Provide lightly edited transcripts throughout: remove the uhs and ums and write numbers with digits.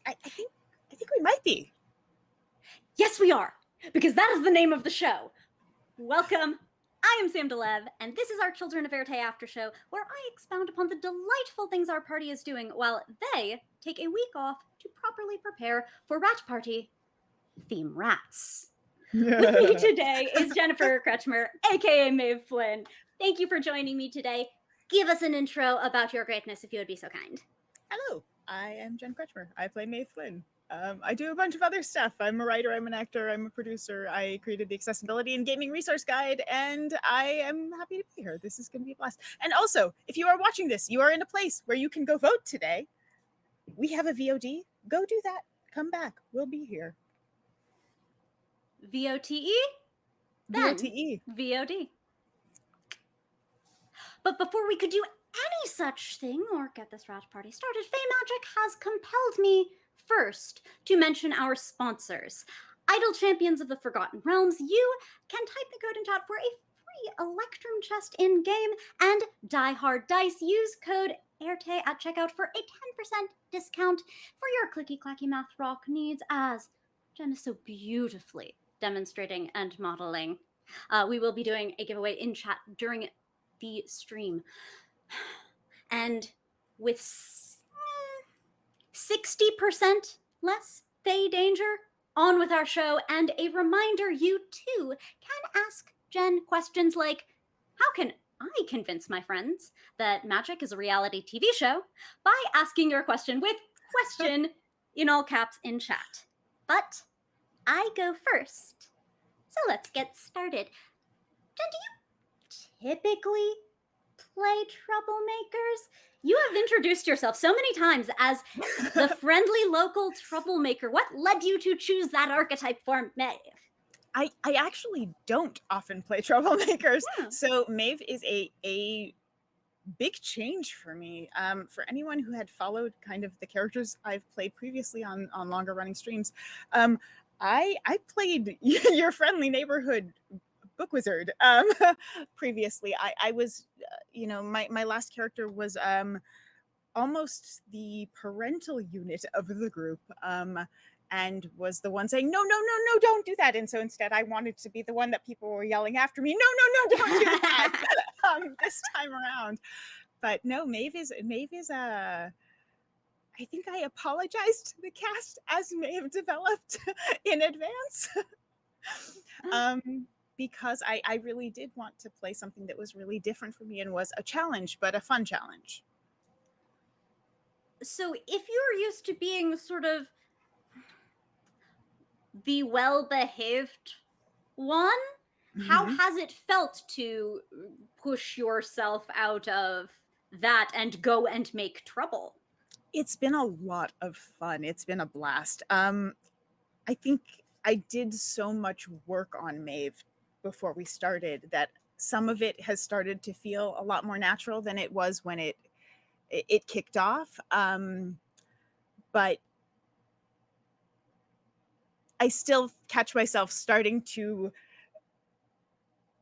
I think we might be. Yes, we are, because that is the name of the show. Welcome. I am Sam de Leve, and this is our Children of Éarte after show, where I expound upon the delightful things our party is doing while they take a week off to properly prepare for Rat Party theme rats. With me today is Jennifer Kretchmer, aka Maeve Flynn. Thank you for joining me today. Give us an intro about your greatness, if you would be so kind. Hello, I am Jen Kretchmer. I play Maeve Flynn. I do a bunch of other stuff. I'm a writer, I'm an actor, I'm a producer. I created the Accessibility and Gaming Resource Guide, and I am happy to be here. This is going to be a blast. And also, if you are watching this, you are in a place where you can go vote today. We have a VOD. Go do that. Come back. We'll be here. VOTE? VOTE. VOD. But before we could do any such thing or get this Rat Party started, Fey Magic has compelled me first to mention our sponsors. Idle Champions of the Forgotten Realms, you can type the code in chat for a free Electrum chest in-game, and Die Hard Dice. Use code Éarte at checkout for a 10% discount for your clicky-clacky math rock needs, as Jen is so beautifully demonstrating and modeling. We will be doing a giveaway in chat during the stream. And with 60% less Fey danger, on with our show. And a reminder, you too can ask Jen questions like, how can I convince my friends that magic is a reality TV show, by asking your question with question in all caps in chat. But I go first. So let's get started. Jen, do you typically play troublemakers? You have introduced yourself so many times as the friendly local troublemaker. What led you to choose that archetype for Maeve? I actually don't often play troublemakers. Yeah. So Maeve is a big change for me. For anyone who had followed kind of the characters I've played previously on longer running streams, I played your friendly neighborhood book wizard previously. I was my last character was almost the parental unit of the group, and was the one saying no, don't do that. And so instead I wanted to be the one that people were yelling after me, no, don't do that. This time around. But no, Maeve is I think I apologized to the cast as Maeve developed in advance. Because I really did want to play something that was really different for me and was a challenge, but a fun challenge. So if you're used to being sort of the well-behaved one, how has it felt to push yourself out of that and go and make trouble? It's been a lot of fun. It's been a blast. I think I did so much work on Maeve before we started that some of it has started to feel a lot more natural than it was when it kicked off. But I still catch myself starting to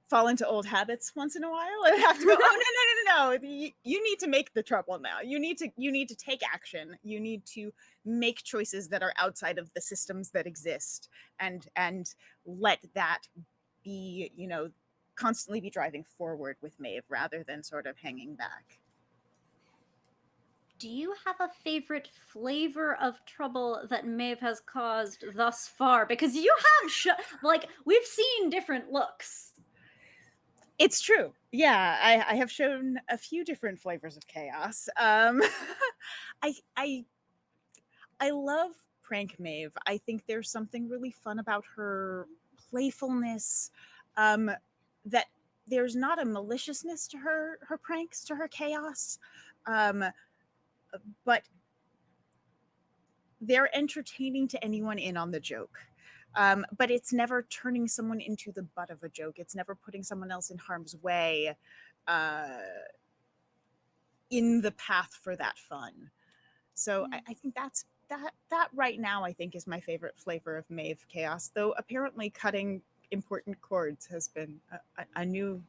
fall into old habits once in a while, and I have to go, oh no, you need to make the trouble now. You need to take action. You need to make choices that are outside of the systems that exist, and let that be, constantly be driving forward with Maeve rather than sort of hanging back. Do you have a favorite flavor of trouble that Maeve has caused thus far? Because you have we've seen different looks. It's true. Yeah, I have shown a few different flavors of chaos. I love prank Maeve. I think there's something really fun about her playfulness, that there's not a maliciousness to her pranks, to her chaos, but they're entertaining to anyone in on the joke. But it's never turning someone into the butt of a joke. It's never putting someone else in harm's way in the path for that fun. So I think that right now, I think, is my favorite flavor of Maeve chaos, though apparently cutting important chords has been a new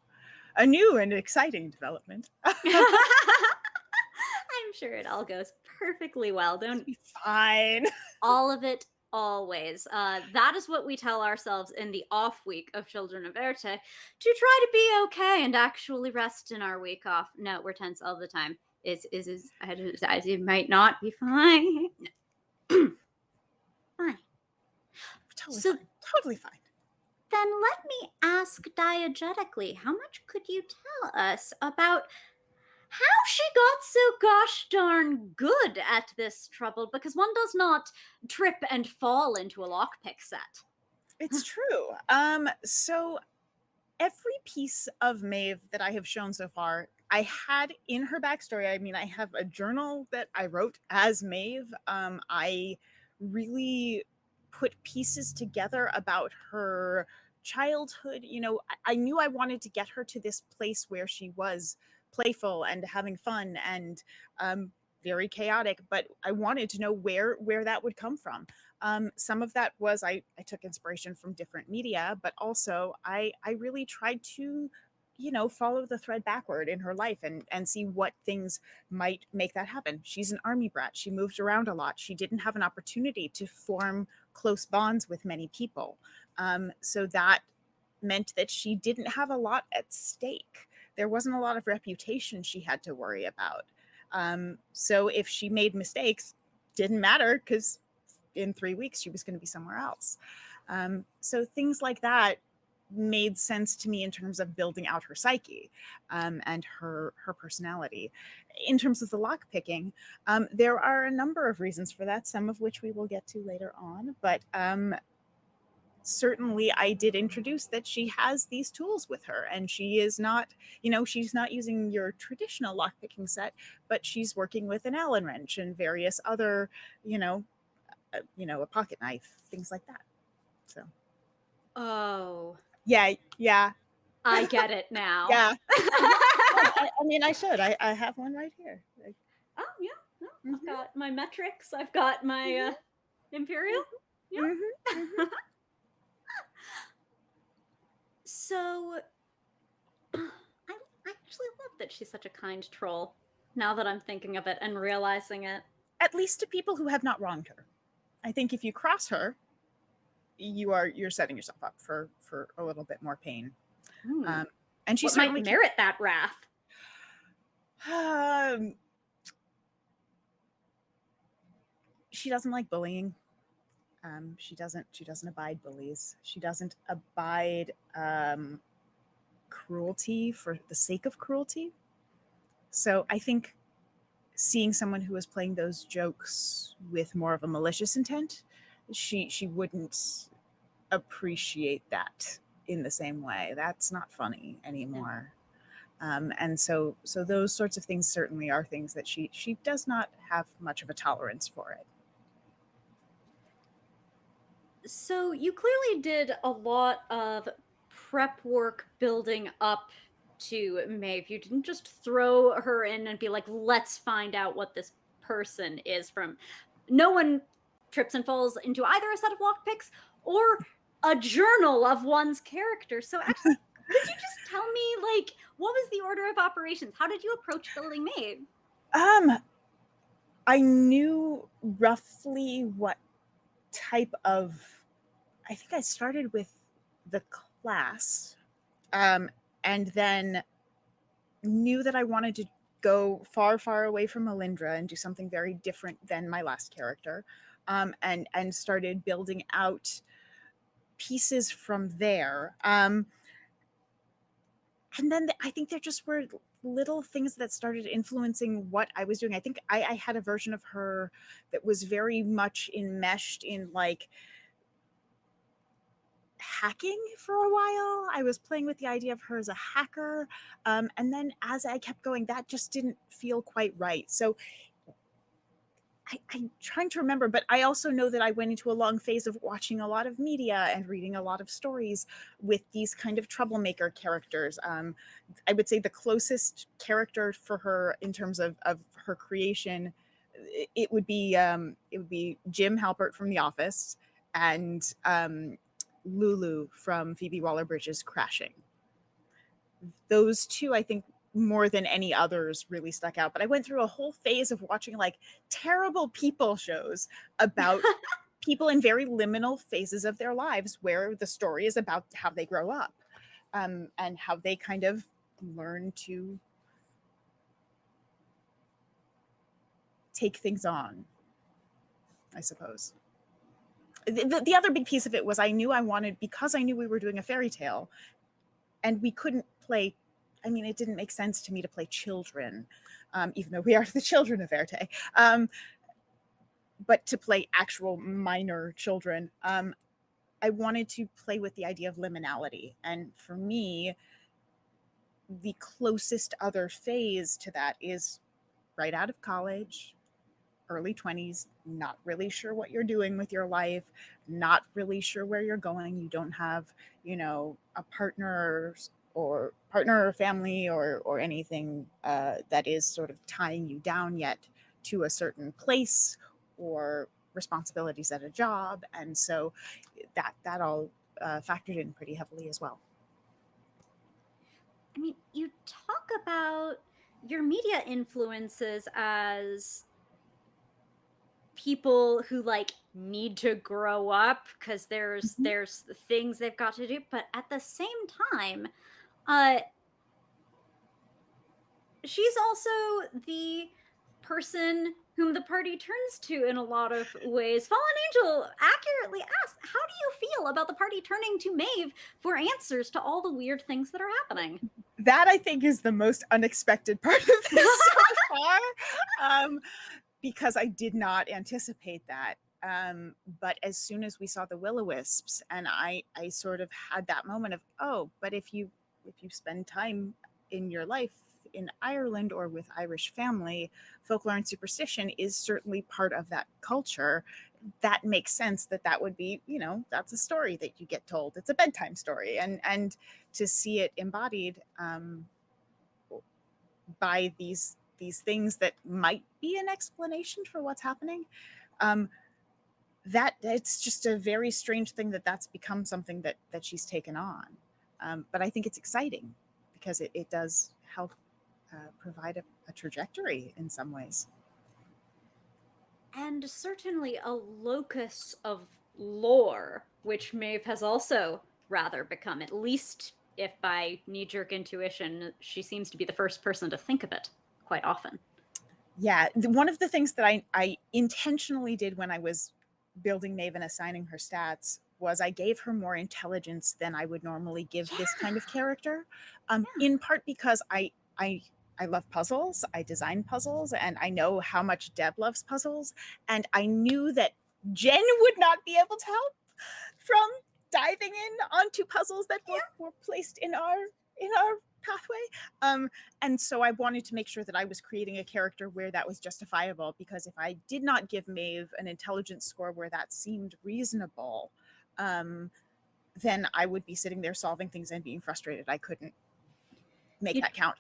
and exciting development. I'm I'm sure it all goes perfectly well. Don't Be fine. all of it always. That is what we tell ourselves in the off week of Children of Éarte, to try to be okay and actually rest in our week off. No, we're tense all the time. It might not be fine. Fine. Totally So fine. Totally fine. then let me ask diegetically, how much could you tell us about how she got so gosh darn good at this trouble? Because one does not trip and fall into a lockpick set. It's true. So every piece of Maeve that I have shown so far, I had in her backstory. I mean, I have a journal that I wrote as Maeve. I really put pieces together about her childhood. You know, I knew I wanted to get her to this place where she was playful and having fun and very chaotic, but I wanted to know where that would come from. Some of that was I took inspiration from different media, but also I really tried to, you know, follow the thread backward in her life and see what things might make that happen. She's an army brat. She moved around a lot. She didn't have an opportunity to form close bonds with many people. So that meant that she didn't have a lot at stake. There wasn't a lot of reputation she had to worry about. So if she made mistakes, didn't matter because in 3 weeks she was going to be somewhere else. So things like that made sense to me in terms of building out her psyche and her personality. In terms of the lock picking, there are a number of reasons for that, some of which we will get to later on, but certainly I did introduce that she has these tools with her, and she is not, you know, she's not using your traditional lockpicking set, but she's working with an Allen wrench and various other, a pocket knife, things like that. So. Oh. Yeah. I get it now. Yeah. I mean, I should. I have one right here. Oh, yeah. No, I've got my metrics. I've got my Imperial. Yeah. So, I actually love that she's such a kind troll, now that I'm thinking of it and realizing it. At least to people who have not wronged her. I think if you cross her, you're setting yourself up for a little bit more pain. And she might merit that wrath. She doesn't like bullying. She doesn't abide bullies. She doesn't abide cruelty for the sake of cruelty. So I think seeing someone who is playing those jokes with more of a malicious intent, she wouldn't appreciate that in the same way. That's not funny anymore. And so those sorts of things certainly are things that she does not have much of a tolerance for it. So you clearly did a lot of prep work building up to Maeve. You didn't just throw her in and be like, let's find out what this person is from. No one trips and falls into either a set of lockpicks or a journal of one's character. So actually, could you just tell me, like, what was the order of operations? How did you approach building Maeve? I knew roughly what type of, I think I started with the class, and then knew that I wanted to go far away from Melindra and do something very different than my last character, and started building out pieces from there. And then I think there just were little things that started influencing what I was doing. I think I had a version of her that was very much enmeshed in like hacking for a while. I was playing with the idea of her as a hacker. And then as I kept going, that just didn't feel quite right. So I'm trying to remember, but I also know that I went into a long phase of watching a lot of media and reading a lot of stories with these kind of troublemaker characters. I would say the closest character for her in terms of her creation, it would be Jim Halpert from The Office and Lulu from Phoebe Waller-Bridge's Crashing. Those two, I think, more than any others really stuck out. But I went through a whole phase of watching like terrible people shows about people in very liminal phases of their lives, where the story is about how they grow up, and how they kind of learn to take things on, I suppose. The other big piece of it was because I knew we were doing a fairy tale, and we couldn't play. I mean, it didn't make sense to me to play children, even though we are the Children of Éarte. But to play actual minor children, I wanted to play with the idea of liminality. And for me, the closest other phase to that is right out of college, early 20s, not really sure what you're doing with your life, not really sure where you're going. You don't have, a partner or family or anything that is sort of tying you down yet to a certain place or responsibilities at a job. And so that all factored in pretty heavily as well. I mean, you talk about your media influences as people who like need to grow up because there's things they've got to do, but at the same time, she's also the person whom the party turns to in a lot of ways. Fallen Angel accurately asked, how do you feel about the party turning to Maeve for answers to all the weird things that are happening? That, I think, is the most unexpected part of this so far, because I did not anticipate that. But as soon as we saw the will-o-wisps, and I sort of had that moment of, oh, but if you spend time in your life in Ireland or with Irish family, folklore and superstition is certainly part of that culture. That makes sense that would be, that's a story that you get told. It's a bedtime story. And to see it embodied by these things that might be an explanation for what's happening, that it's just a very strange thing that's become something that she's taken on. But I think it's exciting because it does help provide a trajectory in some ways. And certainly a locus of lore, which Maeve has also rather become, at least if by knee-jerk intuition, she seems to be the first person to think of it quite often. Yeah, one of the things that I intentionally did when I was building Maeve and assigning her stats was I gave her more intelligence than I would normally give this kind of character, in part because I love puzzles. I design puzzles, and I know how much Deb loves puzzles. And I knew that Jen would not be able to help from diving in onto puzzles that were placed in our pathway. And so I wanted to make sure that I was creating a character where that was justifiable, because if I did not give Maeve an intelligence score where that seemed reasonable, then I would be sitting there solving things and being frustrated. I couldn't make that count.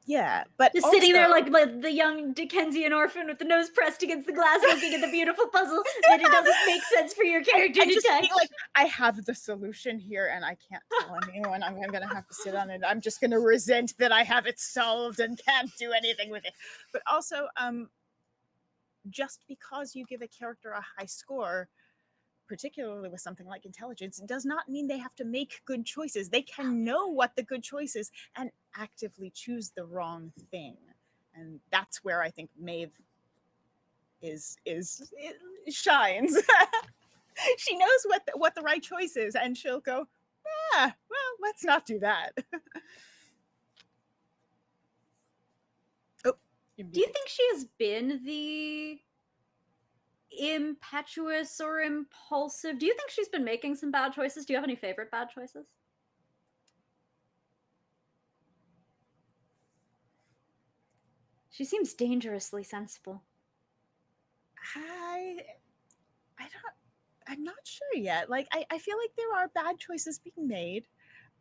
Yeah, but just also, sitting there like the young Dickensian orphan with the nose pressed against the glass, looking at the beautiful puzzle that it doesn't make sense for your character to touch. Like, I have the solution here, and I can't tell anyone. I'm going to have to sit on it. I'm just going to resent that I have it solved and can't do anything with it. But also, just because you give a character a high score, particularly with something like intelligence, does not mean they have to make good choices. They can know what the good choice is and actively choose the wrong thing. And that's where I think Maeve shines. She knows what the right choice is, and she'll go, well, let's not do that. Do you think she has been the impetuous or impulsive? Do you think she's been making some bad choices? Do you have any favorite bad choices? She seems dangerously sensible. I'm not sure yet. Like, I feel like there are bad choices being made.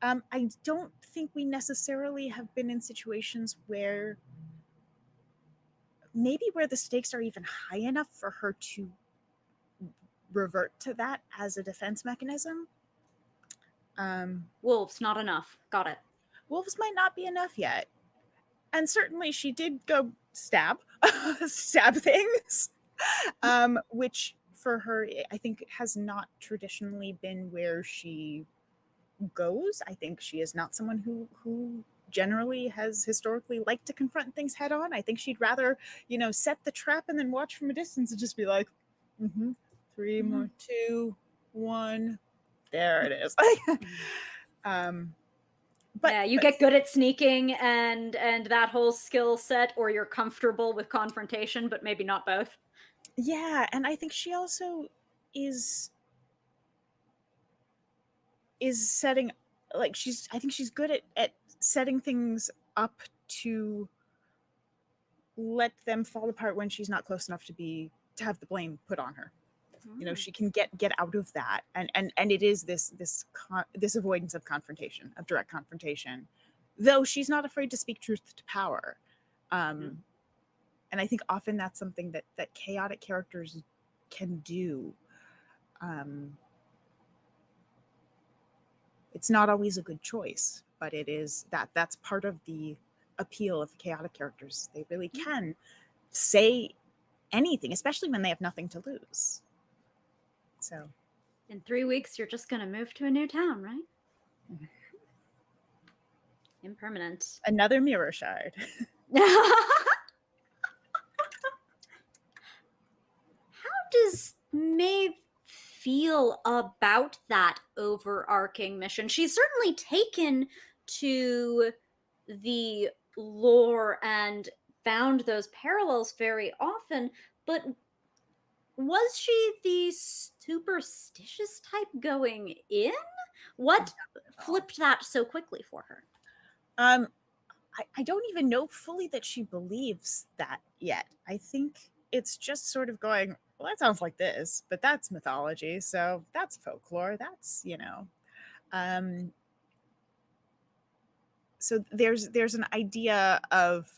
I don't think we necessarily have been in situations where the stakes are even high enough for her to revert to that as a defense mechanism. Wolves, not enough. Got it. wolves might not be enough yet. And certainly she did go stab things, which for her, I think, has not traditionally been where she goes. I think she is not someone who generally has historically liked to confront things head on. I think she'd rather, set the trap and then watch from a distance and just be like, 3 more, 2, 1, there it is. But you get good at sneaking and that whole skill set, or you're comfortable with confrontation, but maybe not both. Yeah, and I think she also is setting, like, I think she's good at setting things up to let them fall apart when she's not close enough to have the blame put on her. She can get out of that, and it is this avoidance of confrontation, of direct confrontation, though she's not afraid to speak truth to power. And I think often that's something that chaotic characters can do. It's not always a good choice, but it is that's part of the appeal of chaotic characters. They really can say anything, especially when they have nothing to lose. So in 3 weeks, you're just going to move to a new town, right? Impermanent. Another mirror shard. How does Maeve feel about that overarching mission? She's certainly taken to the lore and found those parallels very often, but was she the superstitious type going in? What flipped that so quickly for her? I don't even know fully that she believes that yet. I think it's just sort of going, well, that sounds like this, but that's mythology, so that's folklore, that's, so there's an idea of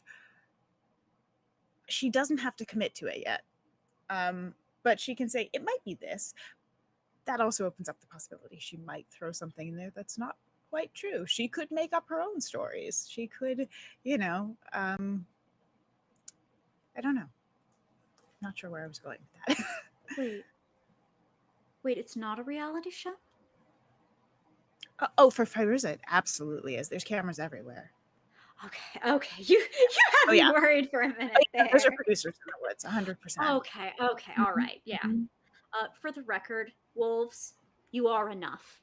she doesn't have to commit to it yet, but she can say it might be this. That also opens up the possibility she might throw something in there that's not quite true. She could make up her own stories. She could, I don't know. Not sure where I was going with that. Wait, it's not a reality show? For Fairuza, it absolutely is. There's cameras everywhere. Okay. You had me worried for a minute there. Those are producers in the woods, 100%. Okay, all right, yeah. For the record, wolves, you are enough.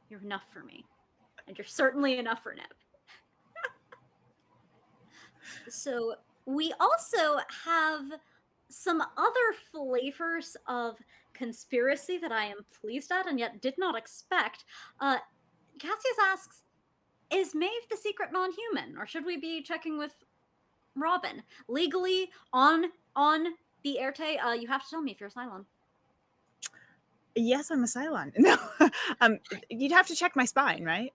You're enough for me. And you're certainly enough for Neb. So we also have some other flavors of conspiracy that I am pleased at and yet did not expect. Cassius asks, is Maeve the secret non-human, or should we be checking with Robin? Legally, on the Éarte, you have to tell me if you're a Cylon. Yes, I'm a Cylon. No, you'd have to check my spine, right?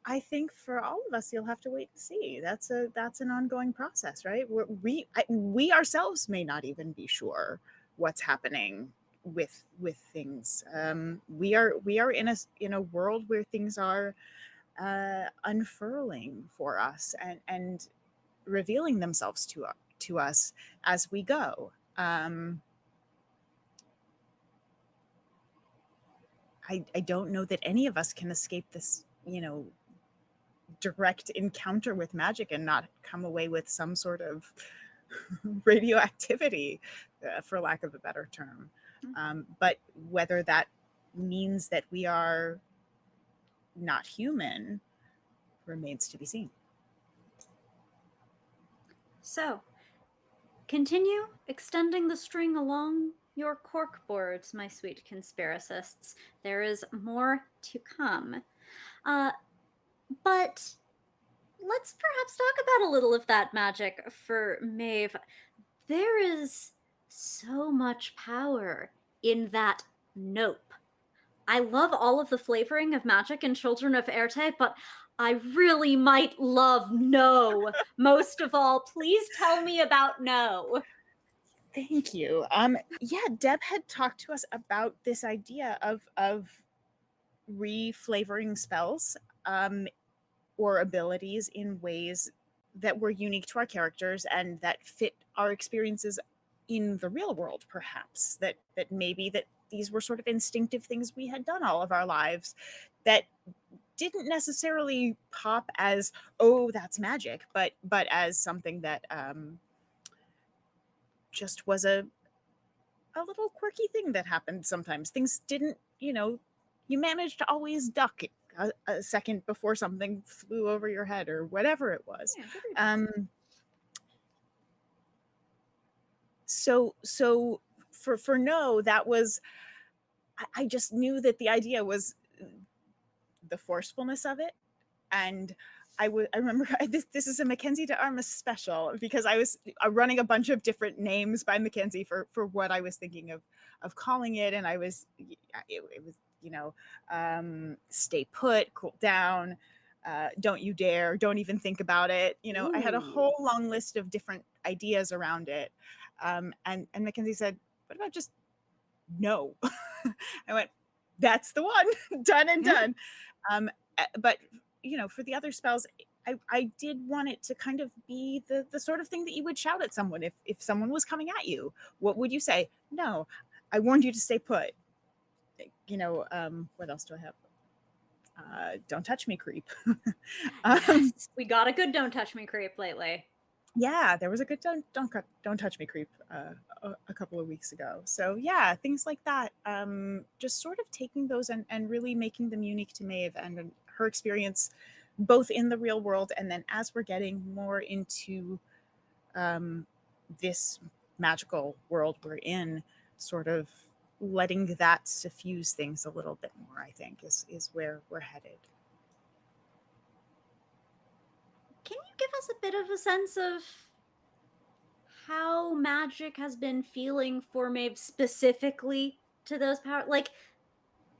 I think for all of us, you'll have to wait and see. That's an ongoing process, right? We ourselves may not even be sure what's happening with things. We are in a world where things are unfurling for us and revealing themselves to us as we go. I don't know that any of us can escape this, direct encounter with magic and not come away with some sort of radioactivity, for lack of a better term. But whether that means that we are not human remains to be seen. So, continue extending the string along your cork boards, my sweet conspiracists. There is more to come. But let's perhaps talk about a little of that magic for Maeve. There is so much power in that nope. I love all of the flavoring of magic in Children of Éarte, but I really might love no most of all. Please tell me about no. Thank you. Yeah, Deb had talked to us about this idea of reflavoring spells or abilities in ways that were unique to our characters and that fit our experiences in the real world, perhaps. That maybe that these were sort of instinctive things we had done all of our lives that didn't necessarily pop as, oh, that's magic, but as something that just was a little quirky thing that happened sometimes. Things didn't, you managed to always duck a second before something flew over your head or whatever it was. Yeah, so for no, that was, I just knew that the idea was the forcefulness of it. And I remember this is a Mackenzie de Armas special because I was running a bunch of different names by Mackenzie for what I was thinking of calling it, and it was stay put, cool down, don't you dare, don't even think about it. I had a whole long list of different ideas around it, and Mackenzie said, "What about just no?" I went, "That's the one, done and done." But for the other spells, I did want it to kind of be the sort of thing that you would shout at someone if someone was coming at you. What would you say? No, I warned you to stay put. What else do I have? Don't touch me, creep. Yes, we got a good don't touch me creep lately. Yeah, there was a good don't touch me creep a couple of weeks ago. So yeah, things like that. Just sort of taking those and really making them unique to Maeve and her experience, both in the real world and then as we're getting more into this magical world we're in, sort of letting that suffuse things a little bit more, I think, is where we're headed. Can you give us a bit of a sense of how magic has been feeling for Maeve specifically to those powers? Like,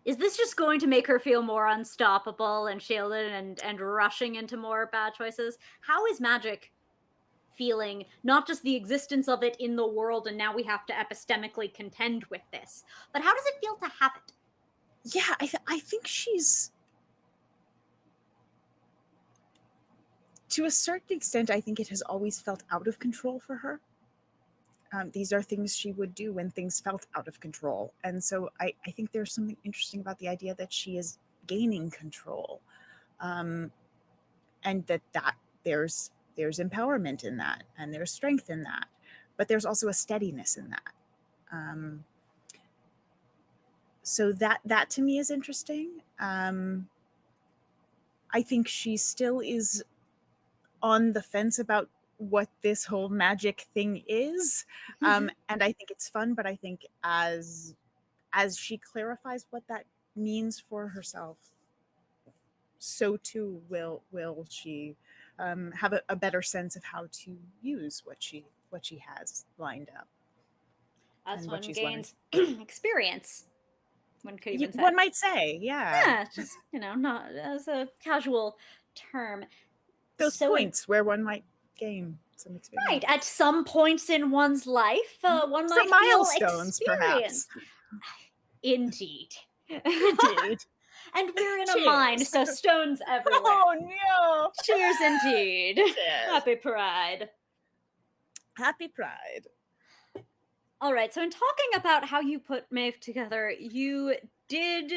is this just going to make her feel more unstoppable and shielded and rushing into more bad choices? How is magic feeling, not just the existence of it in the world and now we have to epistemically contend with this, but how does it feel to have it? Yeah, I think she's, to a certain extent, I think it has always felt out of control for her. These are things she would do when things felt out of control. And so I think there's something interesting about the idea that she is gaining control. And that there's empowerment in that, and there's strength in that, but there's also a steadiness in that. So that to me is interesting. I think she still is on the fence about what this whole magic thing is, and I think it's fun, but I think as she clarifies what that means for herself, so too will she have a better sense of how to use what she has lined up. As one gains experience, one could even say. One might say, yeah, just not as a casual term. Those points where one might gain some experience. Right, at some points in one's life, one might milestones, feel experience. Perhaps. Indeed. Indeed. And we're in a mine, so stones everywhere. Oh no! Cheers, indeed. Cheers. Happy Pride. Happy Pride. All right, so in talking about how you put Maeve together, you did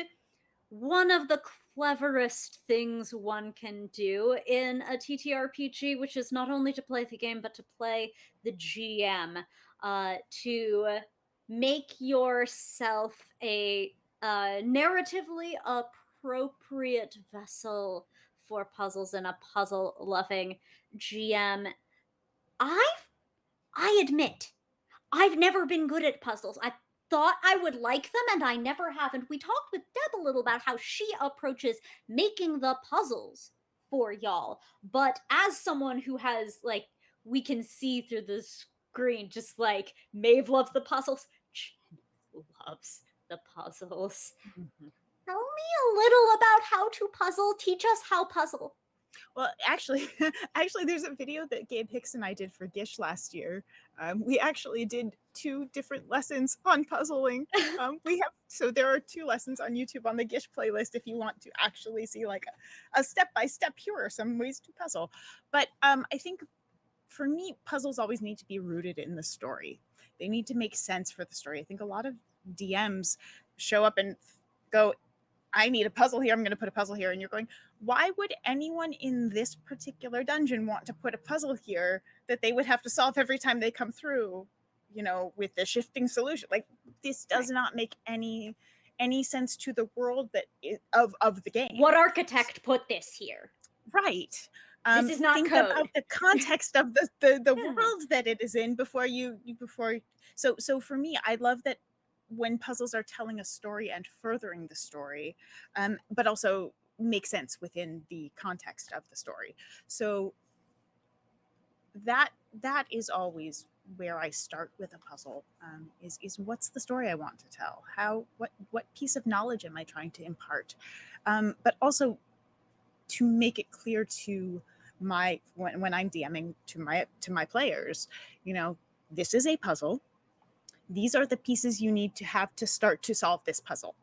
one of the cleverest things one can do in a TTRPG, which is not only to play the game, but to play the GM, to make yourself a narratively appropriate vessel for puzzles and a puzzle-loving GM. I admit, I've never been good at puzzles. I thought I would like them, and I never have. And we talked with Deb a little about how she approaches making the puzzles for y'all. But as someone who has, we can see through the screen, just like Maeve loves the puzzles, Jen loves the puzzles. Mm-hmm. Tell me a little about how to puzzle. Teach us how puzzle. Well, actually, there's a video that Gabe Hicks and I did for Gish last year, We actually did 2 different lessons on puzzling. So there are 2 lessons on YouTube on the Gish playlist if you want to actually see like a step-by-step, here are some ways to puzzle. But I think for me, puzzles always need to be rooted in the story. They need to make sense for the story. I think a lot of DMs show up and go, I need a puzzle here, I'm going to put a puzzle here. And you're going, why would anyone in this particular dungeon want to put a puzzle here that they would have to solve every time they come through, you know, with the shifting solution? Like, this does not make any sense to the world that of the game. What architect put this here? Right. This is not think code. about the context of the world that it is in before so for me, I love that when puzzles are telling a story and furthering the story, but also make sense within the context of the story. So that is always where I start with a puzzle, is what's the story I want to tell? What piece of knowledge am I trying to impart? But also to make it clear to when I'm DMing to my players, you know, this is a puzzle. These are the pieces you need to have to start to solve this puzzle.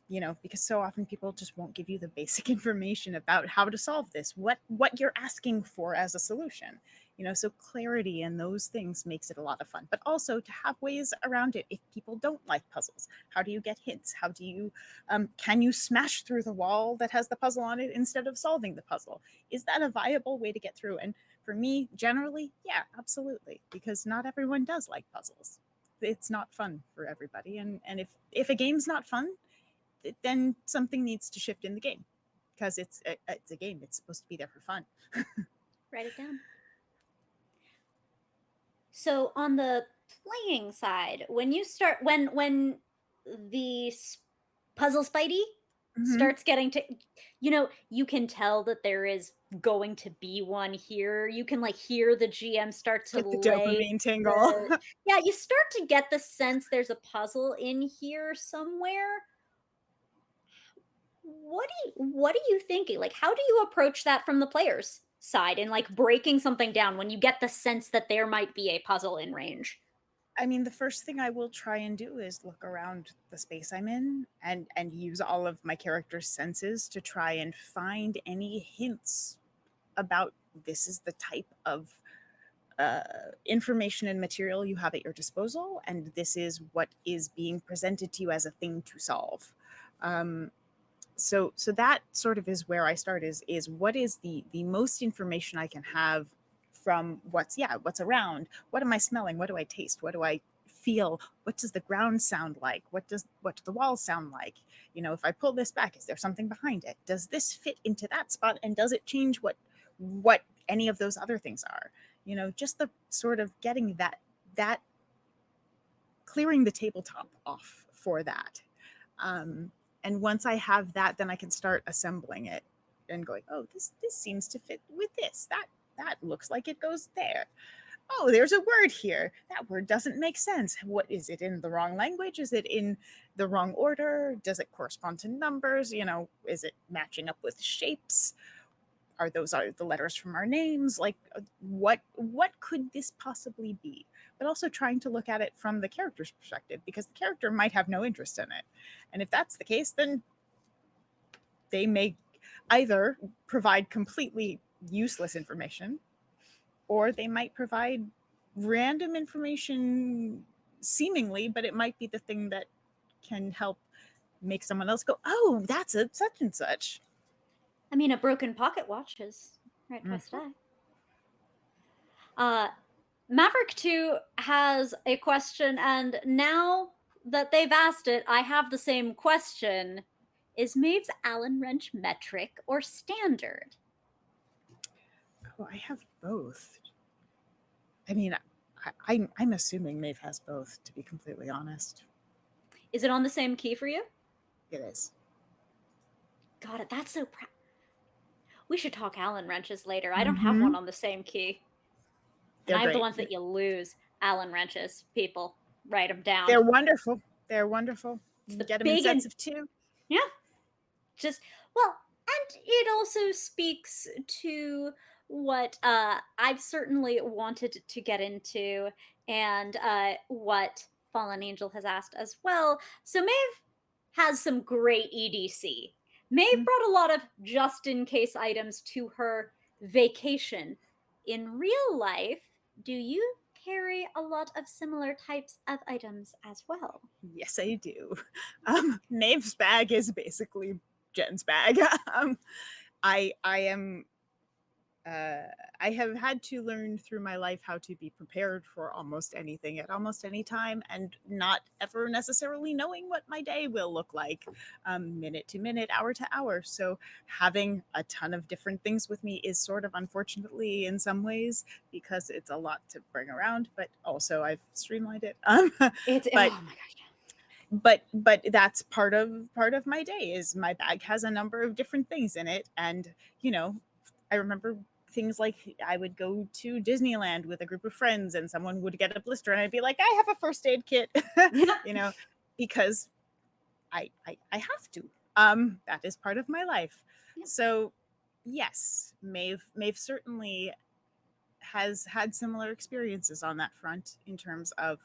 You know, because so often people just won't give you the basic information about how to solve this, what you're asking for as a solution. You know, so clarity and those things makes it a lot of fun, but also to have ways around it if people don't like puzzles. How do you get hints? How do you, can you smash through the wall that has the puzzle on it instead of solving the puzzle? Is that a viable way to get through? And for me, generally, yeah, absolutely, because not everyone does like puzzles. It's not fun for everybody. And if a game's not fun, then something needs to shift in the game, because it's a game. It's supposed to be there for fun. Write it down. So on the playing side, when you start, when the puzzle Spidey starts getting to, you know, you can tell that there is going to be one here. You can like hear the GM start to Get the dopamine tingle. Yeah, you start to get the sense there's a puzzle in here somewhere. What are you thinking? Like, how do you approach that from the player's side and like breaking something down when you get the sense that there might be a puzzle in range? I mean, the first thing I will try and do is look around the space I'm in and use all of my character's senses to try and find any hints about this is the type of information and material you have at your disposal, and this is what is being presented to you as a thing to solve. So that sort of is where I start, is what is the most information I can have from what's around. What am I smelling? What do I taste? What do I feel? What does the ground sound like? What do the walls sound like? You know, if I pull this back, is there something behind it? Does this fit into that spot? And does it change what any of those other things are? You know, just the sort of getting that clearing the tabletop off for that. And once I have that, then I can start assembling it and going, oh, this seems to fit with this. That looks like it goes there. Oh, there's a word here. That word doesn't make sense. What is it, in the wrong language? Is it in the wrong order? Does it correspond to numbers? You know, is it matching up with shapes? Are the letters from our names? Like, what could this possibly be? But also trying to look at it from the character's perspective, because the character might have no interest in it. And if that's the case, then they may either provide completely useless information, or they might provide random information seemingly, but it might be the thing that can help make someone else go, oh, that's a such and such. I mean, a broken pocket watch is right twice a day. Maverick 2 has a question, and now that they've asked it, I have the same question. Is Maeve's Allen wrench metric or standard? Oh, I have both. I mean, I'm assuming Maeve has both, to be completely honest. Is it on the same key for you? It is. Got it. That's so we should talk Allen wrenches later. I don't have one on the same key. And I have the ones that you lose. Allen wrenches, people. Write them down. They're wonderful. They're wonderful. You get them in sets of 2. Yeah. And it also speaks to what I've certainly wanted to get into, and what Fallen Angel has asked as well. So Maeve has some great EDC. Maeve Mm. brought a lot of just in case items to her vacation. In real life, do you carry a lot of similar types of items as well? Yes, I do. Maeve's bag is basically Jen's bag. I am I have had to learn through my life how to be prepared for almost anything at almost any time, and not ever necessarily knowing what my day will look like, minute to minute, hour to hour. So having a ton of different things with me is sort of unfortunately in some ways, because it's a lot to bring around, but also I've streamlined it. It's But oh my gosh. but that's part of my day, is my bag has a number of different things in it. And I remember things like I would go to Disneyland with a group of friends and someone would get a blister and I'd be like, I have a first aid kit. Yeah. you know because I have to. That is part of my life. Yeah. So yes, Maeve certainly has had similar experiences on that front, in terms of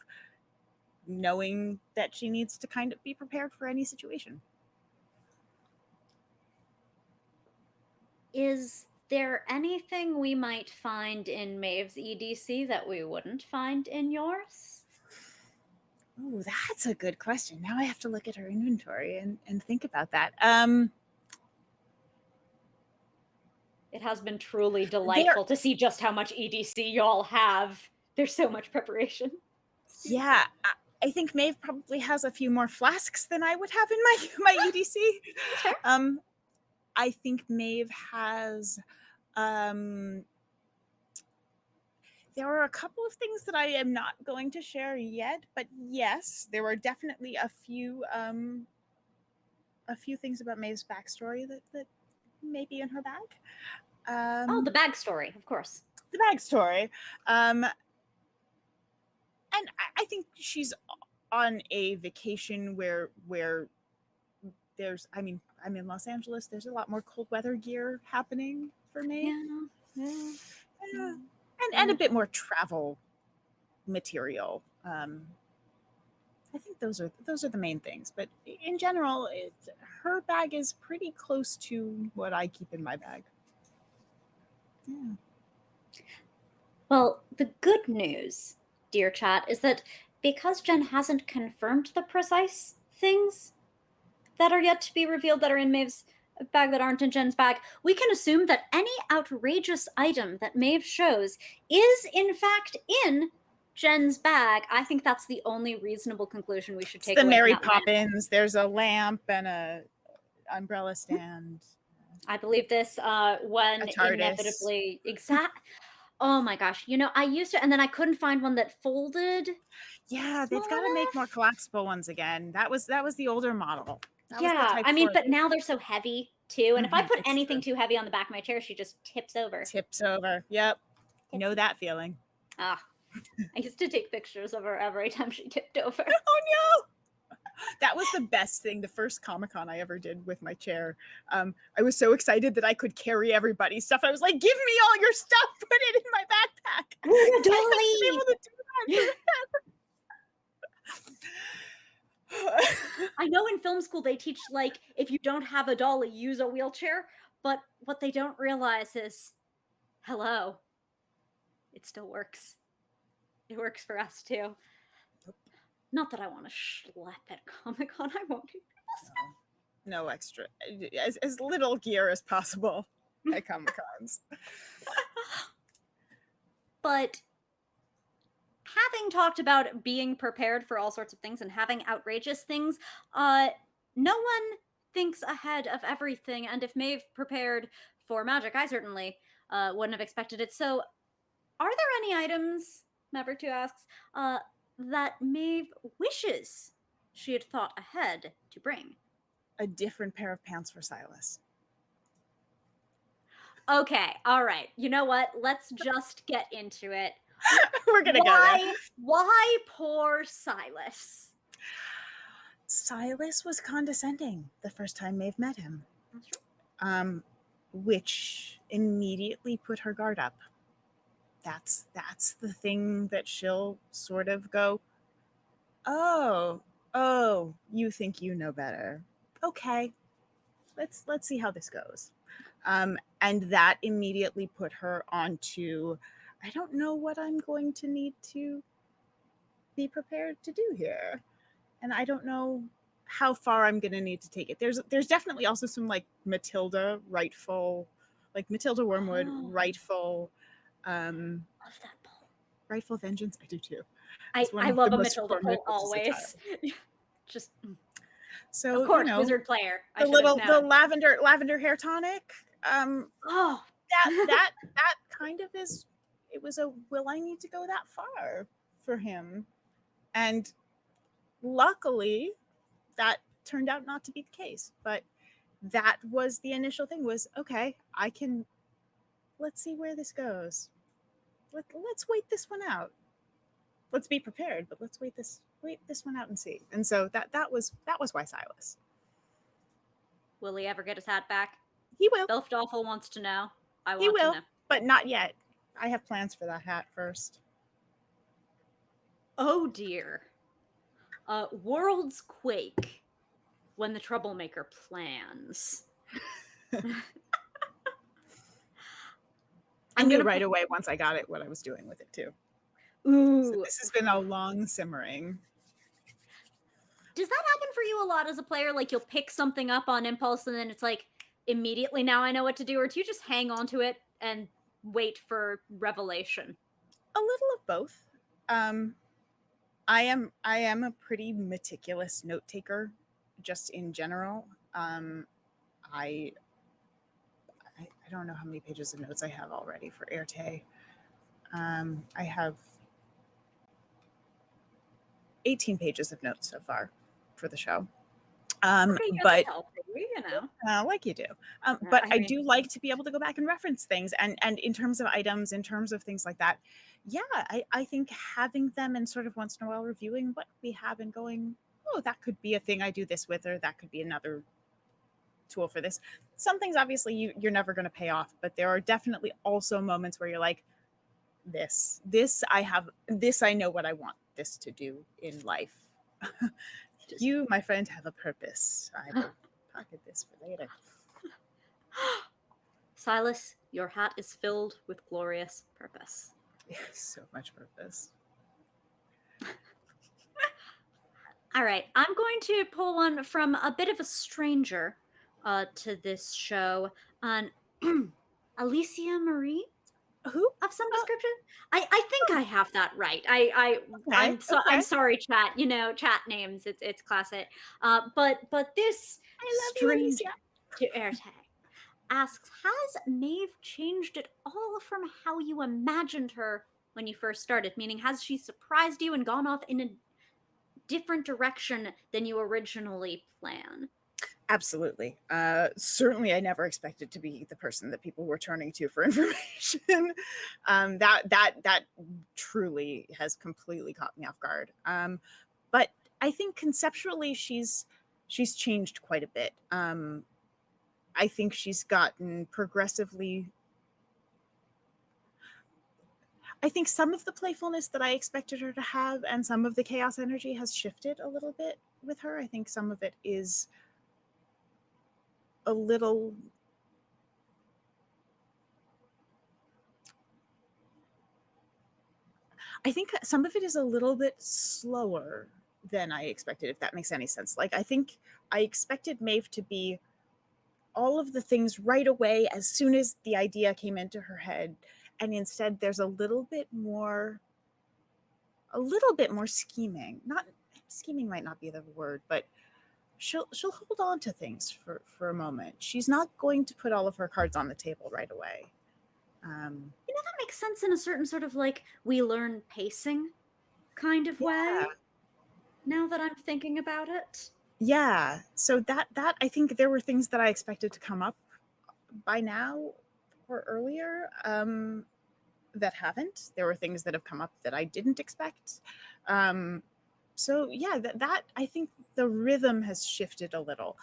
knowing that she needs to kind of be prepared for any situation. Is there anything we might find in Maeve's EDC that we wouldn't find in yours? Oh, that's a good question. Now I have to look at her inventory and think about that. It has been truly There, delightful to see just how much EDC y'all have. There's so much preparation. It's beautiful. yeah, I think Maeve probably has a few more flasks than I would have in my EDC. That's fair. I think Maeve has. There are a couple of things that I am not going to share yet, but yes, there are definitely a few things about Maeve's backstory that may be in her bag. Oh, the bag story, of course. The backstory. And I think she's on a vacation where there's, I mean, I'm in Los Angeles. There's a lot more cold weather gear happening for me. Yeah. Yeah. And a bit more travel material. I think those are the main things. But in general, her bag is pretty close to what I keep in my bag. Yeah. Well, the good news, dear chat, is that because Jen hasn't confirmed the precise things that are yet to be revealed that are in Maeve's bag that aren't in Jen's bag, we can assume that any outrageous item that Maeve shows is in fact in Jen's bag. I think that's the only reasonable conclusion we should It's take the away Mary from that line. Poppins. There's a lamp and a umbrella stand. I believe this when A TARDIS. inevitably oh my gosh, I used to, and then I couldn't find one that folded. Yeah, they've small got to make more enough. collapsible ones again. That was the older model. That was the Yeah, Type I mean, 4. but now they're so heavy too, and if I put It's anything true. too heavy on the back of my chair, she just tips over. Tips over. Yep. Know Tipsy. that feeling. Ah, I used to take pictures of her every time she tipped over. Oh no! That was the best thing. The first Comic-Con I ever did with my chair. I was so excited that I could carry everybody's stuff. I was like, give me all your stuff, put it in my backpack. Ooh, a I haven't been able dolly! to do that. I know in film school they teach, like, if you don't have a dolly, use a wheelchair, but what they don't realize is, hello, it still works. It works for us too. Not that I want to schlep at Comic-Con, I won't do this. No extra. As little gear as possible at Comic-Cons. But having talked about being prepared for all sorts of things and having outrageous things, no one thinks ahead of everything. And if Maeve prepared for magic, I certainly wouldn't have expected it. So, are there any items, Maverick 2 asks, that Maeve wishes she had thought ahead to bring? A different pair of pants for Silas. Okay, all right. You know what? Let's just get into it. We're gonna go there. Why poor Silas? Silas was condescending the first time Maeve met him. That's true. which immediately put her guard up. That's the thing that she'll sort of go, oh, you think you know better. Okay, let's see how this goes. And that immediately put her onto, I don't know what I'm going to need to be prepared to do here. And I don't know how far I'm going to need to take it. There's definitely also some like Matilda Wormwood rightful Love that poll. rightful vengeance. I do too. I love a Matilda poll always. Just so of course, wizard player. The lavender hair tonic. Oh, that kind of is. It was a will I need to go that far for him, and luckily that turned out not to be the case. But that was the initial thing. Was okay. Let's see where this goes. Let's wait this one out. Let's be prepared, but let's wait this one out and see. And so that was why Silas. Will he ever get his hat back? He will. Belfdoffel wants to know. He will, but not yet. I have plans for that hat first. Oh dear. Worlds quake when the troublemaker plans. I knew right away once I got it what I was doing with it too. Ooh. So this has been a long simmering. Does that happen for you a lot as a player? Like you'll pick something up on impulse and then it's like immediately now I know what to do, or do you just hang on to it and wait for revelation? A little of both. I am a pretty meticulous note taker just in general. I don't know how many pages of notes I have already for Éarte. I have 18 pages of notes so far for the show. But like you do. But I do like to be able to go back and reference things, and in terms of items, in terms of things like that. Yeah, I think having them and sort of once in a while reviewing what we have and going, oh, that could be a thing I do this with, or that could be another tool for this. Some things obviously you're never going to pay off, but there are definitely also moments where you're like, this I know what I want this to do in life. You, my friend, have a purpose. I will pocket this for later. Silas, your hat is filled with glorious purpose. Yeah, so much purpose. All right, I'm going to pull one from a bit of a stranger to this show on Alicia Marie. Who? Of some description. I think I have that right. I'm sorry, chat. You know, chat names. It's classic. But this stranger to Éarte asks, has Maeve changed at all from how you imagined her when you first started? Meaning, has she surprised you and gone off in a different direction than you originally planned? Absolutely. Certainly I never expected to be the person that people were turning to for information. That truly has completely caught me off guard. But I think conceptually she's changed quite a bit. I think she's gotten progressively. I think some of the playfulness that I expected her to have and some of the chaos energy has shifted a little bit with her. I think some of it is a little I think some of it is a little bit slower than I expected, if that makes any sense. Like, I think I expected Maeve to be all of the things right away as soon as the idea came into her head, and instead there's a little bit more scheming. Not scheming might not be the word, but she'll hold on to things for a moment. She's not going to put all of her cards on the table right away. That makes sense in a certain sort of like we learn pacing kind of way. Now that I'm thinking about it. Yeah. So that I think there were things that I expected to come up by now or earlier that haven't. There were things that have come up that I didn't expect. So yeah, that I think the rhythm has shifted a little.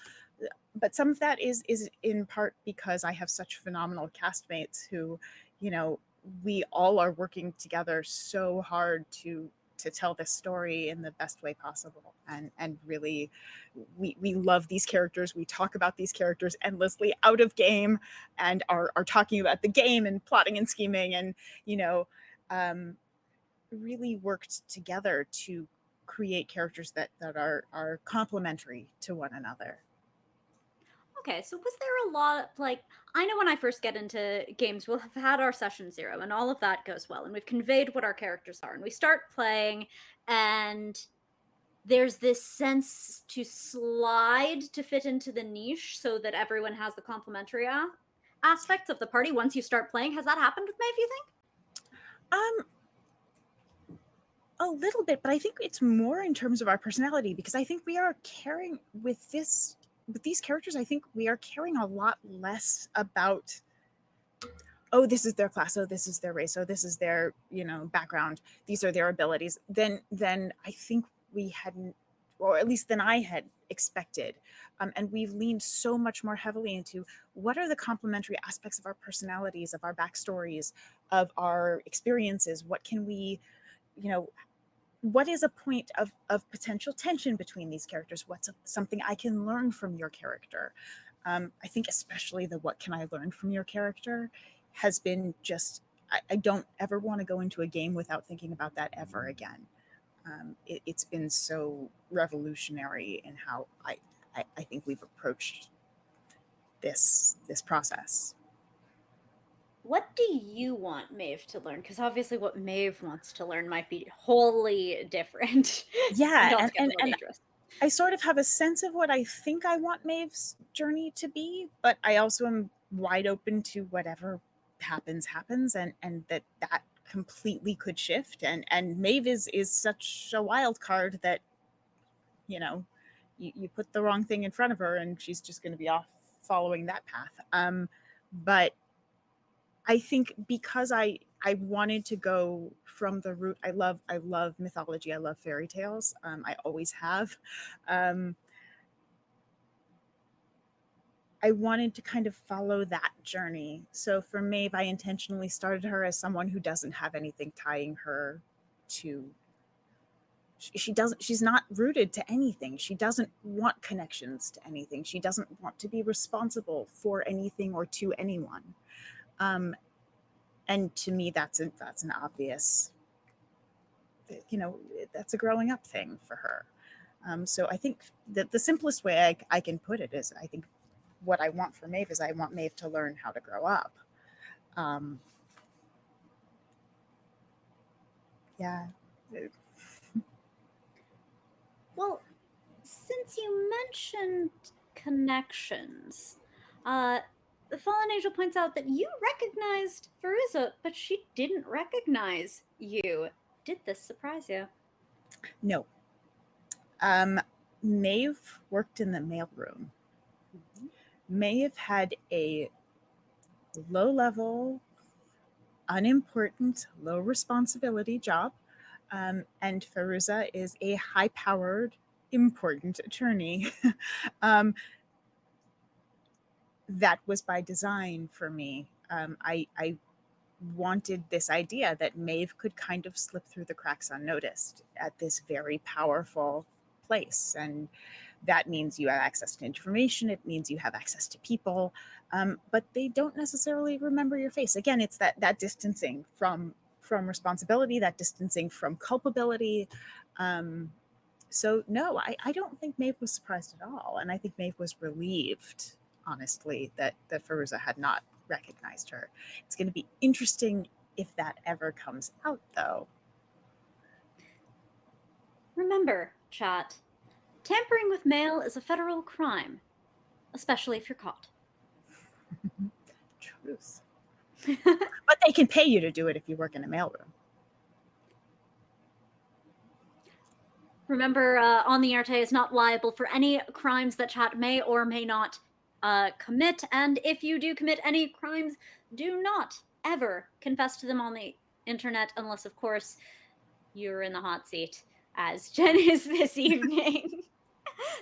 but some of that is in part because I have such phenomenal castmates who, you know, we all are working together so hard to tell this story in the best way possible, and really we love these characters. We talk about these characters endlessly out of game, and are talking about the game and plotting and scheming, and you know, really worked together to create characters that are complementary to one another. Okay, so was there a lot, like, I know when I first get into games, we'll have had our session 0 and all of that goes well, and we've conveyed what our characters are, and we start playing, and there's this sense to slide to fit into the niche so that everyone has the complementary aspects of the party once you start playing. Has that happened with Maeve, you think? A little bit, but I think it's more in terms of our personality, because I think we are caring with these characters. I think we are caring a lot less about, oh, this is their class, oh, this is their race, oh, this is their, you know, background, these are their abilities, then I think we hadn't, or at least than I had expected. And we've leaned so much more heavily into what are the complementary aspects of our personalities, of our backstories, of our experiences. What can we, you know, what is a point of potential tension between these characters? What's something I can learn from your character? I think especially the what can I learn from your character has been just, I don't ever want to go into a game without thinking about that ever again. It's been so revolutionary in how I think we've approached this process. What do you want Maeve to learn? Because obviously what Maeve wants to learn might be wholly different. Yeah, And altogether more and dangerous. I sort of have a sense of what I think I want Maeve's journey to be, but I also am wide open to whatever happens, and that completely could shift. And Maeve is such a wild card that, you know, you put the wrong thing in front of her and she's just going to be off following that path. But I think because I wanted to go from the root. I love mythology. I love fairy tales. I always have. I wanted to kind of follow that journey. So for Maeve, I intentionally started her as someone who doesn't have anything tying her to. She's not rooted to anything. She doesn't want connections to anything. She doesn't want to be responsible for anything or to anyone. And to me, that's an obvious, you know, that's a growing up thing for her. So I think that the simplest way I can put it is, I think what I want for Maeve is I want Maeve to learn how to grow up. Yeah. Well, since you mentioned connections, the fallen angel points out that you recognized Fairuza, but she didn't recognize you. Did this surprise you? No. Maeve worked in the mailroom. Mm-hmm. Maeve had a low-level, unimportant, low responsibility job. And Fairuza is a high-powered, important attorney. That was by design for me. I wanted this idea that Maeve could kind of slip through the cracks unnoticed at this very powerful place. And that means you have access to information. It means you have access to people, but they don't necessarily remember your face. Again, it's that distancing from responsibility, that distancing from culpability. So no, I don't think Maeve was surprised at all. And I think Maeve was relieved, honestly, that Fairuza had not recognized her. It's going to be interesting if that ever comes out, though. Remember, chat, tampering with mail is a federal crime, especially if you're caught. Truth. But they can pay you to do it if you work in a mailroom. Remember, On the Éarte is not liable for any crimes that chat may or may not commit, and if you do commit any crimes, do not ever confess to them on the internet, unless, of course, you're in the hot seat, as Jen is this evening.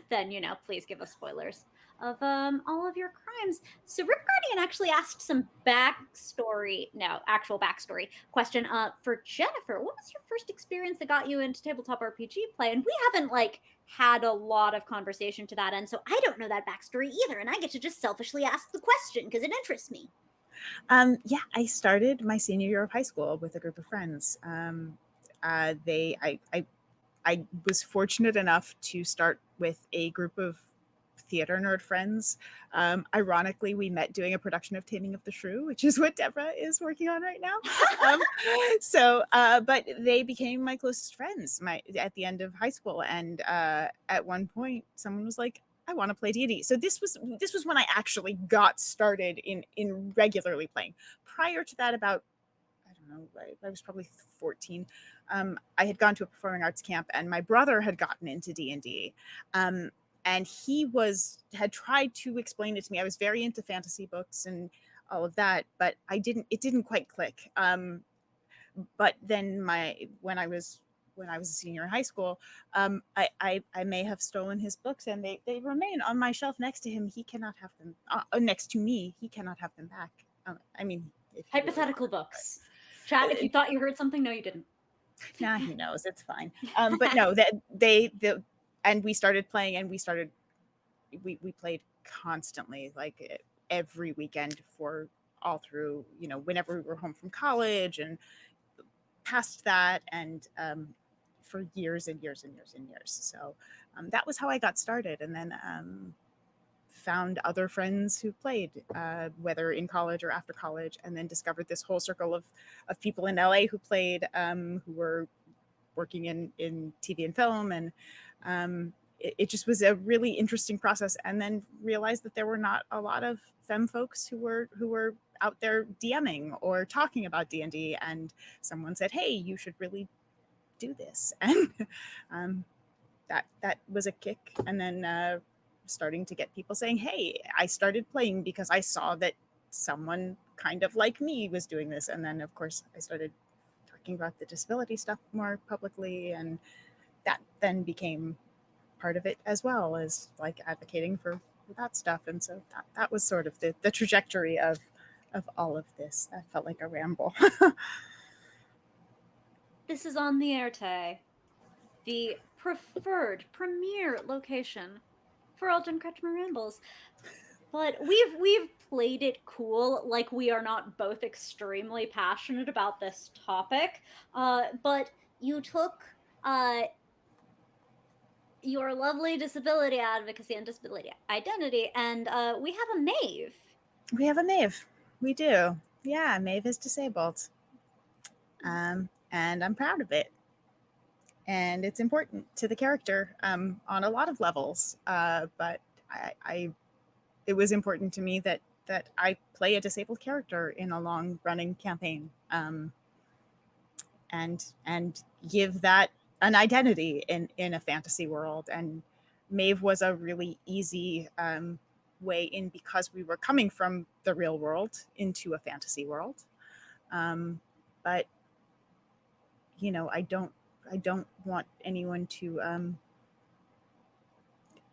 Then, you know, please give us spoilers. of all of your crimes. So Rip Guardian actually asked some actual backstory question for Jennifer. What was your first experience that got you into tabletop RPG play? And we haven't had a lot of conversation to that end, so I don't know that backstory either, and I get to just selfishly ask the question because it interests me. Yeah, I started my senior year of high school with a group of friends. I was fortunate enough to start with a group of theater nerd friends. Ironically, we met doing a production of Taming of the Shrew, which is what Deborah is working on right now. But they became my closest friends at the end of high school. And at one point, someone was like, I want to play D&D. So this was when I actually got started in regularly playing. Prior to that, about I don't know, I was probably 14. I had gone to a performing arts camp, and my brother had gotten into D&D. And he had tried to explain it to me. I was very into fantasy books and all of that, but it didn't quite click. But then when I was a senior in high school, I may have stolen his books, and they remain on my shelf next to him. He cannot have them next to me. He cannot have them back. I mean, hypothetical books. Chat, if you thought you heard something, no, you didn't. Nah, he knows, it's fine. But no, and we started playing, and we played constantly, like every weekend for all through, whenever we were home from college and past that, and for years and years and years and years. So that was how I got started, and then found other friends who played, whether in college or after college, and then discovered this whole circle of people in LA who played, who were working in TV and film, and it just was a really interesting process. And then realized that there were not a lot of femme folks who were out there DMing or talking about D&D, and someone said, hey, you should really do this. And that was a kick. And then starting to get people saying, hey, I started playing because I saw that someone kind of like me was doing this. And then, of course, I started talking about the disability stuff more publicly, and that then became part of it, as well as like advocating for that stuff. And so that was sort of the trajectory of all of this. That felt like a ramble. This is on the Éarte, the preferred premier location for all Jen Kretchmer rambles. But we've played it cool, like we are not both extremely passionate about this topic. But you took your lovely disability advocacy and disability identity, and we have a Maeve. We have a Maeve. We do. Yeah, Maeve is disabled. And I'm proud of it. And it's important to the character on a lot of levels. But it was important to me that I play a disabled character in a long-running campaign, and give that an identity in a fantasy world. And Maeve was a really easy way in, because we were coming from the real world into a fantasy world. But I don't want anyone to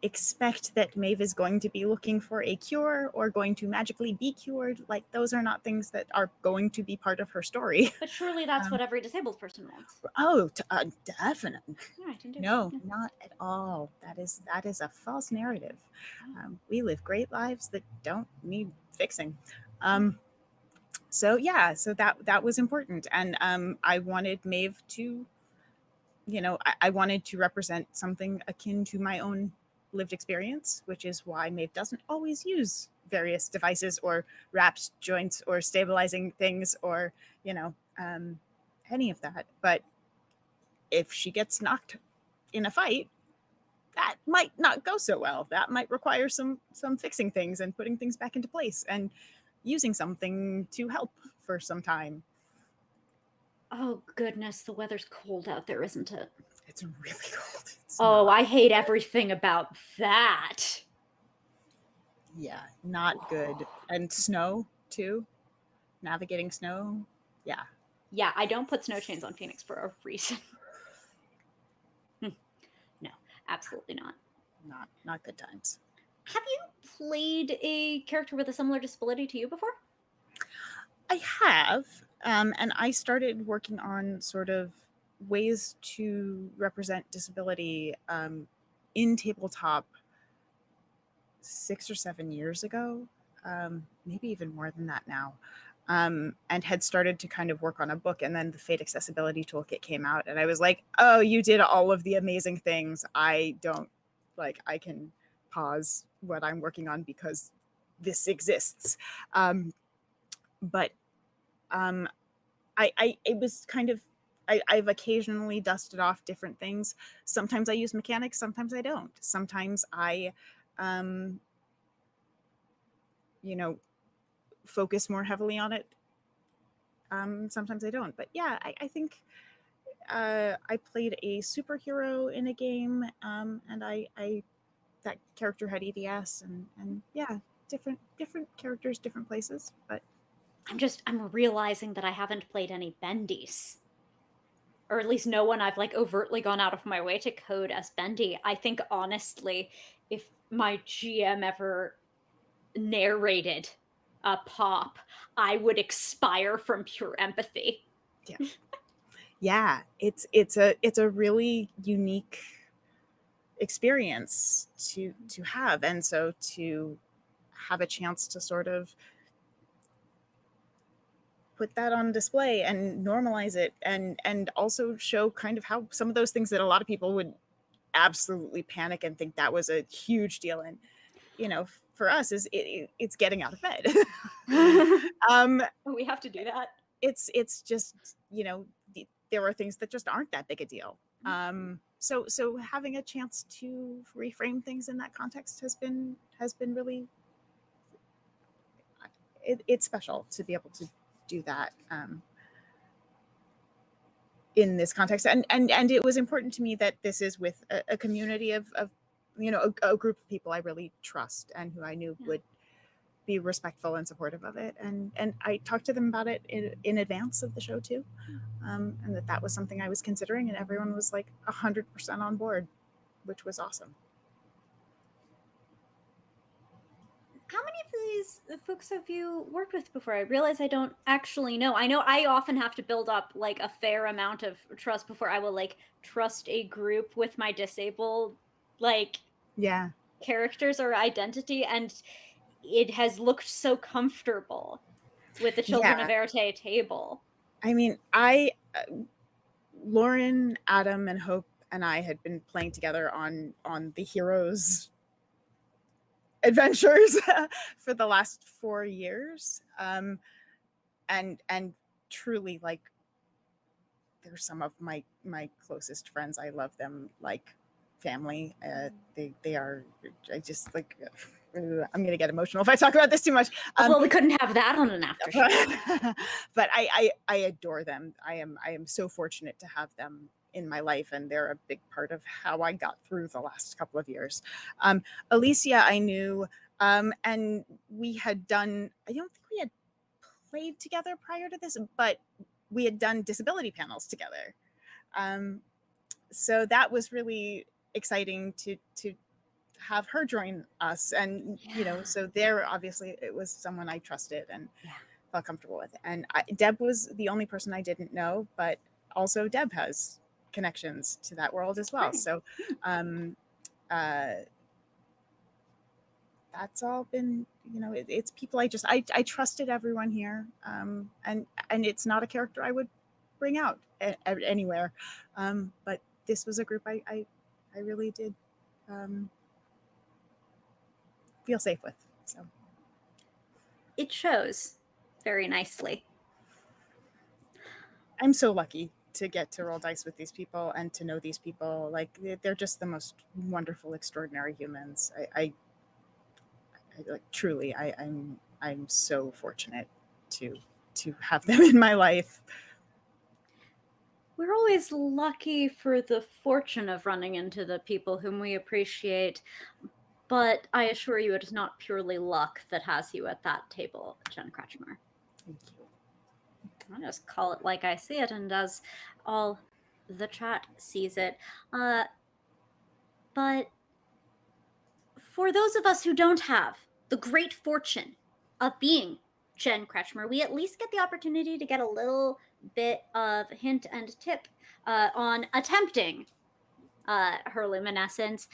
expect that Maeve is going to be looking for a cure or going to magically be cured. Like, those are not things that are going to be part of her story. But surely that's what every disabled person wants. Oh, definitely. Yeah, No, not at all. That is a false narrative. We live great lives that don't need fixing. So that was important. And I wanted Maeve to, I wanted to represent something akin to my own lived experience, which is why Maeve doesn't always use various devices or wrapped joints or stabilizing things or, any of that. But if she gets knocked in a fight, that might not go so well. That might require some fixing things and putting things back into place and using something to help for some time. Oh goodness, the weather's cold out there, isn't it? It's really cold. I hate everything about that. Yeah, not good. And snow too. Navigating snow. Yeah. Yeah, I don't put snow chains on Phoenix for a reason. No, absolutely not. Not good times. Have you played a character with a similar disability to you before? I have, and I started working on sort of ways to represent disability in tabletop 6 or 7 years ago, maybe even more than that now, and had started to kind of work on a book. And then the Fate Accessibility Toolkit came out, and I was like, oh, you did all of the amazing things. I can pause what I'm working on because this exists. But it was kind of, I've occasionally dusted off different things. Sometimes I use mechanics, sometimes I don't. Sometimes I, focus more heavily on it. Sometimes I don't. But yeah, I think I played a superhero in a game, and I that character had EDS, and yeah, different characters, different places. But I'm realizing that I haven't played any bendies. Or at least no one I've like overtly gone out of my way to code as bendy. I think honestly, if my GM ever narrated a pop, I would expire from pure empathy. Yeah, it's a really unique experience to have, and so to have a chance to sort of put that on display and normalize it, and also show kind of how some of those things that a lot of people would absolutely panic and think that was a huge deal, and for us is it's getting out of bed. We have to do that. It's just there are things that just aren't that big a deal. So having a chance to reframe things in that context has been really, it's special to be able to do that in this context, and it was important to me that this is with a community of a group of people I really trust and who I knew would be respectful and supportive of it, and I talked to them about it in advance of the show too, and that was something I was considering, and everyone was like 100% on board, which was awesome. How many of these folks have you worked with before? I realize I don't actually know. I know I often have to build up like a fair amount of trust before I will like trust a group with my disabled like characters or identity, and it has looked so comfortable with the Children of Éarte table. I mean, Lauren, Adam, and Hope and I had been playing together on the Heroes adventures for the last 4 years, and truly, like, they're some of my closest friends. I love them like family. They are, I just like, I'm gonna get emotional if I talk about this too much. Well, we couldn't have that on an after show. But I adore them. I am so fortunate to have them in my life, and they're a big part of how I got through the last couple of years. Alicia I knew, and we had done, I don't think we had played together prior to this, but we had done disability panels together. So that was really exciting to have her join us, and so there, obviously it was someone I trusted and felt comfortable with. And Deb was the only person I didn't know, but also Deb has connections to that world as well. So that's all been, it's people I trusted everyone here, and it's not a character I would bring out anywhere, but this was a group I really did feel safe with. So it shows very nicely. I'm so lucky to get to roll dice with these people and to know these people. Like, they're just the most wonderful, extraordinary humans. I like, truly, I'm so fortunate to have them in my life. We're always lucky for the fortune of running into the people whom we appreciate, but I assure you it is not purely luck that has you at that table, Jen Kretchmer. Thank you. I'll just call it like I see it, and as all the chat sees it. But For those of us who don't have the great fortune of being Jen Kretchmer, we at least get the opportunity to get a little bit of hint and tip on attempting her luminescence.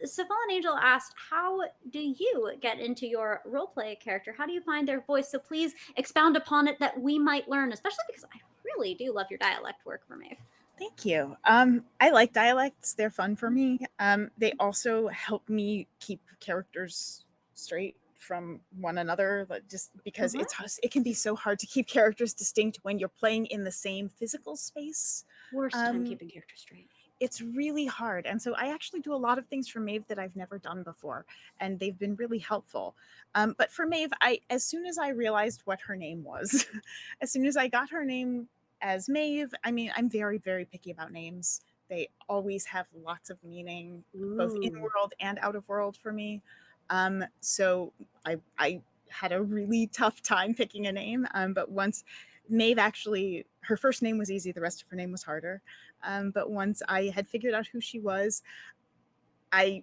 So Fallen Angel asked, how do you get into your roleplay character? How do you find their voice? So please expound upon it that we might learn, especially because I really do love your dialect work for Maeve. Thank you. I like dialects. They're fun for me. They also help me keep characters straight from one another, just because it can be so hard to keep characters distinct when you're playing in the same physical space. Worst time keeping characters straight. It's really hard. And so I actually do a lot of things for Maeve that I've never done before, and they've been really helpful. But for Maeve, as soon as I realized what her name was, as soon as I got her name as Maeve, I mean, I'm very, very picky about names. They always have lots of meaning, both in world and out of world for me. So I had a really tough time picking a name. But once Maeve, actually, her first name was easy. The rest of her name was harder. But once I had figured out who she was, I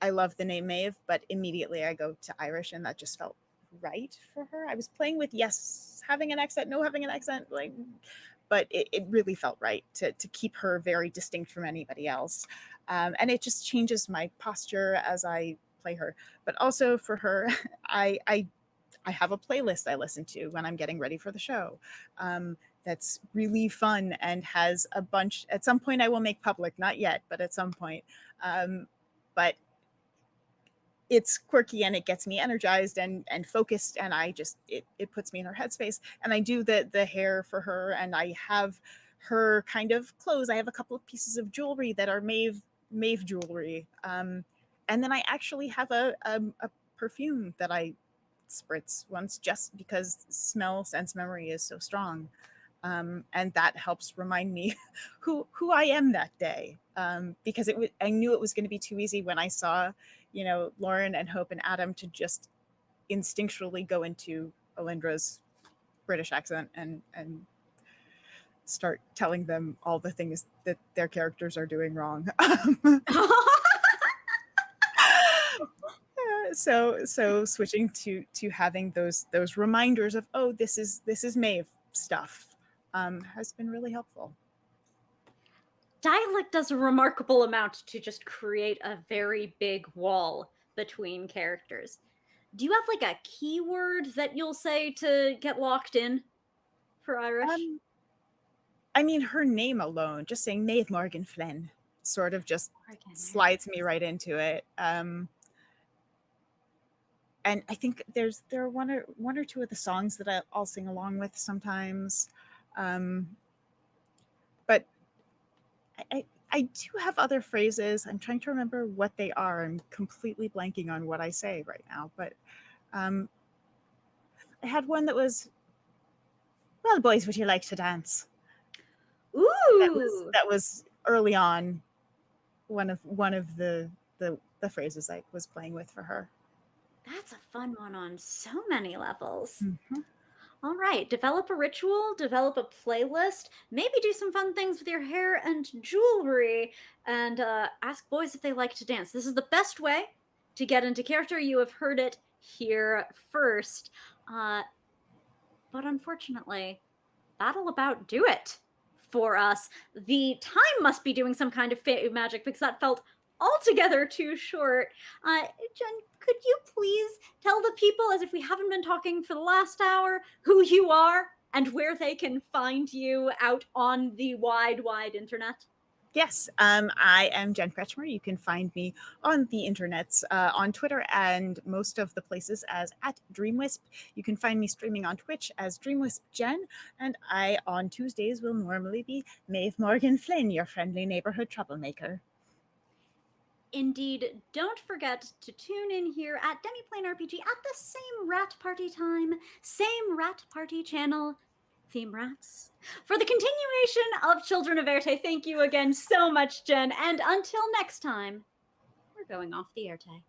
love the name Maeve, but immediately I go to Irish, and that just felt right for her. I was playing with, yes, having an accent, no having an accent, but it really felt right to keep her very distinct from anybody else. And it just changes my posture as I play her. But also for her, I have a playlist I listen to when I'm getting ready for the show. That's really fun and has a bunch. At some point I will make public, not yet, but at some point. But it's quirky and it gets me energized and focused, and it puts me in her headspace. And I do the hair for her, and I have her kind of clothes. I have a couple of pieces of jewelry that are Maeve jewelry. And then I actually have a perfume that I spritz once, just because smell sense memory is so strong. And that helps remind me who I am that day. Because I knew it was going to be too easy when I saw, Lauren and Hope and Adam to just instinctually go into Alindra's British accent and start telling them all the things that their characters are doing wrong. So switching to having those reminders of, oh, this is Maeve stuff, has been really helpful. Dialect does a remarkable amount to just create a very big wall between characters. Do you have a keyword that you'll say to get locked in for Irish? I mean, her name alone, just saying Maeve Morgan Flynn, sort of just slides me right into it. And I think there are one or two of the songs that I'll sing along with sometimes. But I do have other phrases. I'm trying to remember what they are. I'm completely blanking on what I say right now. But I had one that was, well, boys, would you like to dance? Ooh, that was early on. One of the phrases I was playing with for her. That's a fun one on so many levels. Mm-hmm. All right, develop a ritual, develop a playlist, maybe do some fun things with your hair and jewelry, and ask boys if they like to dance. This is the best way to get into character. You have heard it here first. But unfortunately, that'll about do it for us. The time must be doing some kind of magic, because that felt altogether too short. Jen, could you please tell the people, as if we haven't been talking for the last hour, who you are and where they can find you out on the wide internet? Yes, I am Jen Kretchmer. You can find me on the internets, on Twitter and most of the places as @DreamWisp. You can find me streaming on Twitch as DreamWispJen, and I, on Tuesdays, will normally be Maeve Morgan Flynn, your friendly neighborhood troublemaker. Indeed, don't forget to tune in here at Demiplane RPG at the same Rat Party time, same Rat Party channel, Theme Rats. For the continuation of Children of Éarte, thank you again so much, Jen, and until next time, we're going off the Éarte.